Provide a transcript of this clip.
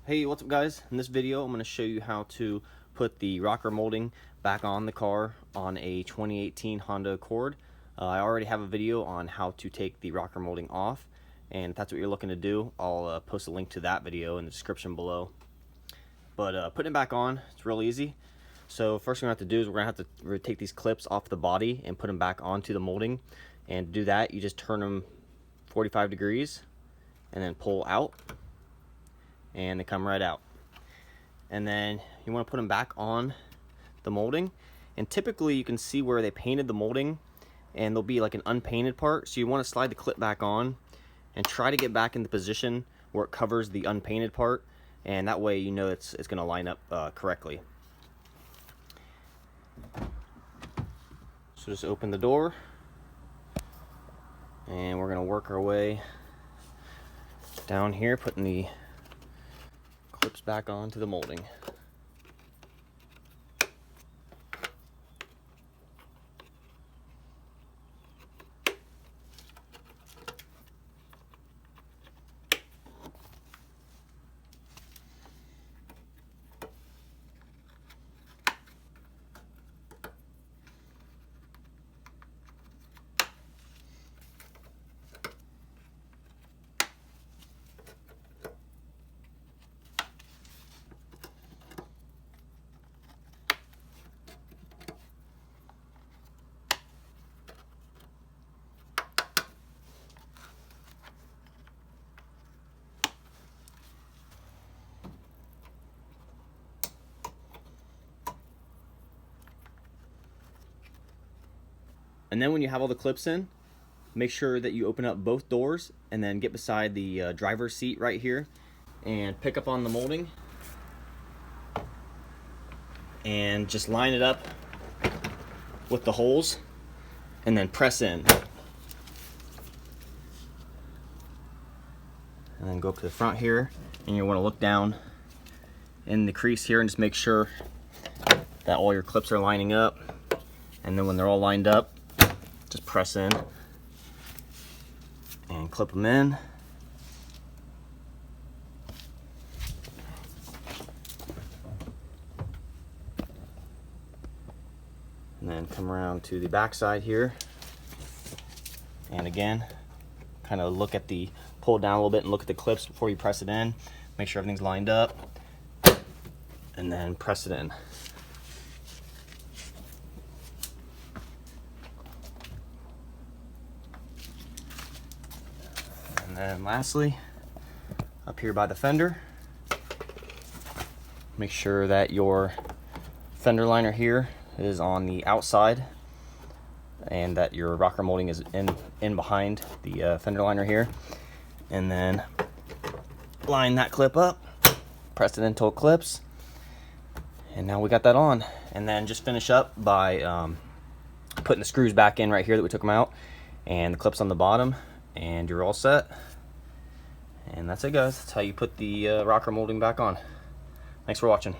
Hey, what's up guys? In this video I'm going to show you how to put the rocker molding back on the car on a 2018 Honda Accord. I already have a video on how to take the rocker molding off, and if that's what you're looking to do, I'll post a link to that video in the description below. But putting it back on, it's real easy. So first thing we have to do is we're going to have to take these clips off the body and put them back onto the molding. And to do that, you just turn them 45 degrees and then pull out, and they come right out. And then you want to put them back on the molding, and typically you can see where they painted the molding and there'll be like an unpainted part, so you want to slide the clip back on and try to get back in the position where it covers the unpainted part, and that way you know it's going to line up correctly. So just open the door and we're going to work our way down here, putting the clips back onto the molding. And then when you have all the clips in, make sure that you open up both doors and then get beside the driver's seat right here and pick up on the molding and just line it up with the holes and then press in. And then go up to the front here, and you want to look down in the crease here and just make sure that all your clips are lining up. And then when they're all lined up, just press in and clip them in. And then come around to the back side here. And again, kind of look at the, pull it down a little bit and look at the clips before you press it in. Make sure everything's lined up. And then press it in. And then lastly, up here by the fender, make sure that your fender liner here is on the outside and that your rocker molding is in behind the fender liner here. And then line that clip up, press it until it clips, and now we got that on. And then just finish up by putting the screws back in right here that we took them out, and the clips on the bottom, and you're all set. And that's it guys, that's how you put the rocker molding back on. Thanks for watching.